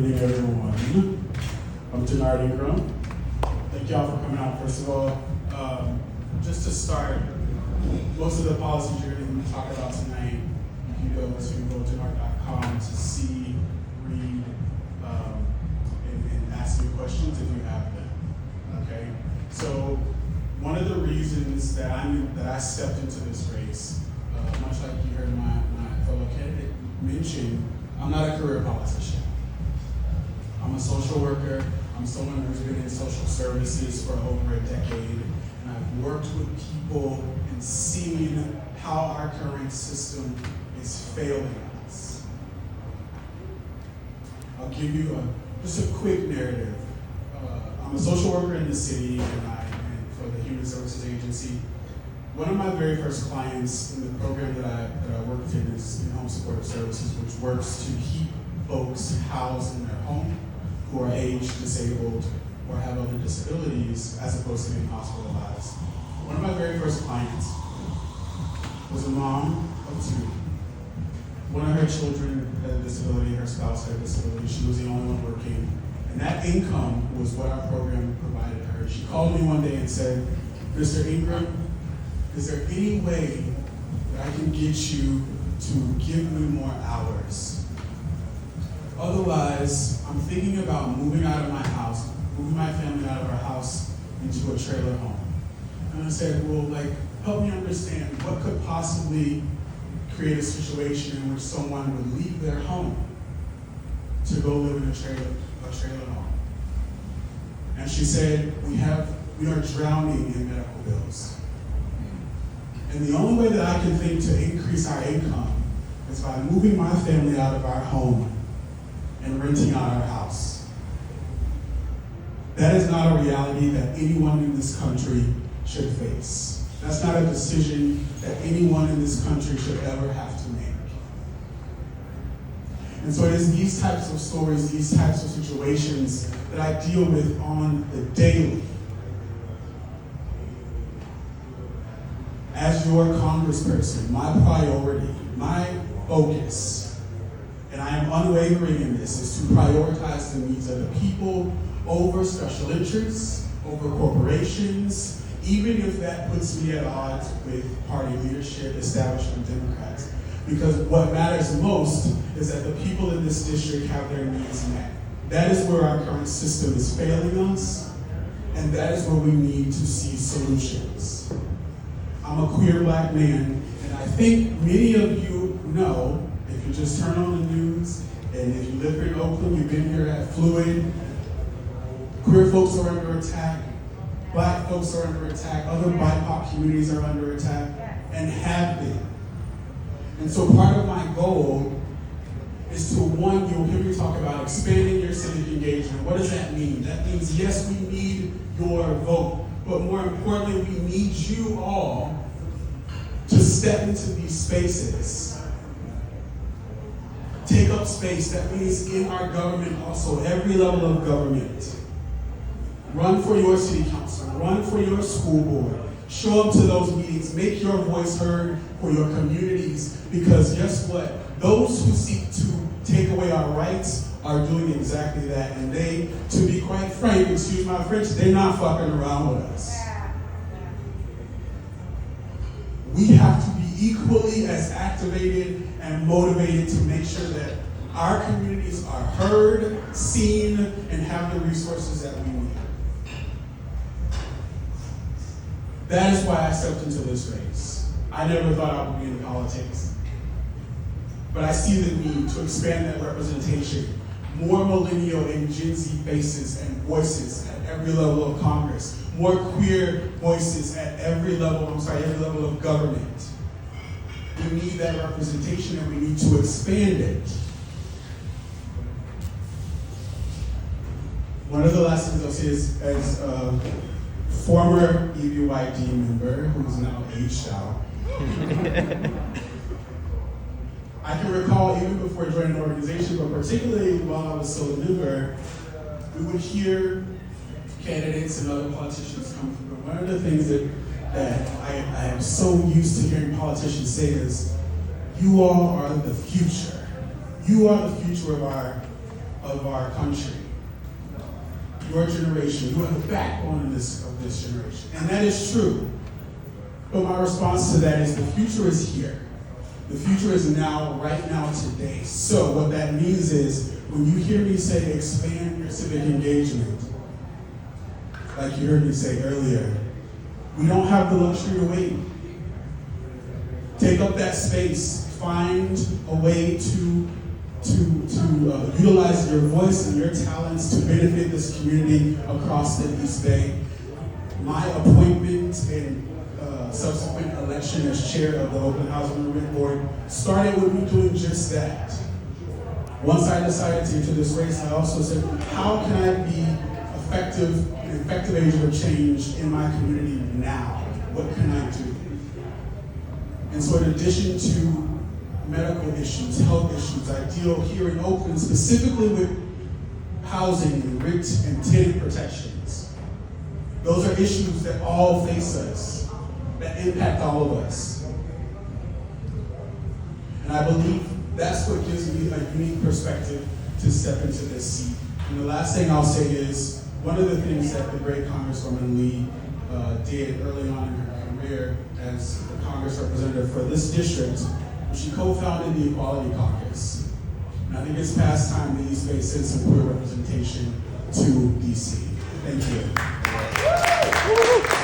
Good evening, everyone. I'm Denard Ingram. Thank y'all for coming out. First of all, just to start, most of the policies you're going to talk about tonight, you can go to denard.com to see, read, and ask your questions if you have them. Okay. So one of the reasons that I stepped into this race, much like you heard my fellow candidate mention, I'm not a career politician. I'm a social worker. I'm someone who's been in social services for over a decade, and I've worked with people and seen how our current system is failing us. I'll give you just a quick narrative. I'm a social worker in the city, and for the Human Services Agency. One of my very first clients in the program that I worked in is in Home Supportive Services, which works to keep folks housed in their home who are age disabled or have other disabilities as opposed to being hospitalized. One of my very first clients was a mom of two. One of her children had a disability, her spouse had a disability. She was the only one working. And that income was what our program provided her. She called me one day and said, "Mr. Ingram, is there any way that I can get you to give me more hours? Otherwise, I'm thinking about moving out of my house, moving my family out of our house into a trailer home." And I said, "Well, help me understand what could possibly create a situation in which someone would leave their home to go live in a trailer home." And she said, we are drowning in medical bills. And the only way that I can think to increase our income is by moving my family out of our home and renting out our house. That is not a reality that anyone in this country should face. That's not a decision that anyone in this country should ever have to make. And so it is these types of stories, these types of situations that I deal with on the daily. As your congressperson, my priority, my focus, and I am unwavering in this, is to prioritize the needs of the people over special interests, over corporations, even if that puts me at odds with party leadership, establishment Democrats. Because what matters most is that the people in this district have their needs met. That is where our current system is failing us, and that is where we need to see solutions. I'm a queer black man, and I think many of you know, if you just turn on the news, and if you live here in Oakland, you've been here at Fluid, queer folks are under attack, black folks are under attack, other BIPOC communities are under attack, and have been. And so part of my goal is to, one, you'll hear me talk about expanding your civic engagement. What does that mean? That means, yes, we need your vote, but more importantly, we need you all to step into these spaces. Take up space. That means in our government also, every level of government. Run for your city council, run for your school board. Show up to those meetings, make your voice heard for your communities, because guess what? Those who seek to take away our rights are doing exactly that. And they, to be quite frank, excuse my French, they're not fucking around with us. We have to be equally as activated and motivated to make sure that our communities are heard, seen, and have the resources that we need. That is why I stepped into this race. I never thought I would be in politics. But I see the need to expand that representation. More millennial and Gen Z faces and voices at every level of Congress. More queer voices at every level of government. We need that representation, and we need to expand it. One of the last things I'll say is, as a former EBYD member who's now aged out, I can recall even before joining the organization, but particularly while I was still a member, we would hear candidates and other politicians come through. One of the things that I am so used to hearing politicians say is, "You all are the future. You are the future of our of our country. Your generation, you are the backbone of this generation. And that is true. But my response to that is the future is here. The future is now, right now, today. So what that means is when you hear me say expand your civic engagement, like you heard me say earlier, we don't have the luxury to wait. Take up that space. Find a way to utilize your voice and your talents to benefit this community across the East Bay. My appointment and subsequent election as chair of the Open Housing Movement Board started with me doing just that. Once I decided to enter this race, I also said, how can I be an effective agent of change in my community now? What can I do? And so in addition to medical issues, health issues, I deal here in Oakland specifically with housing and rent and tenant protections. Those are issues that all face us, that impact all of us. And I believe that's what gives me a unique perspective to step into this seat. And the last thing I'll say is, one of the things that the great Congresswoman Lee did early on in her career as the Congress representative for this district, she co-founded the Equality Caucus. And I think it's past time the East Bay sends some queer representation to DC. Thank you.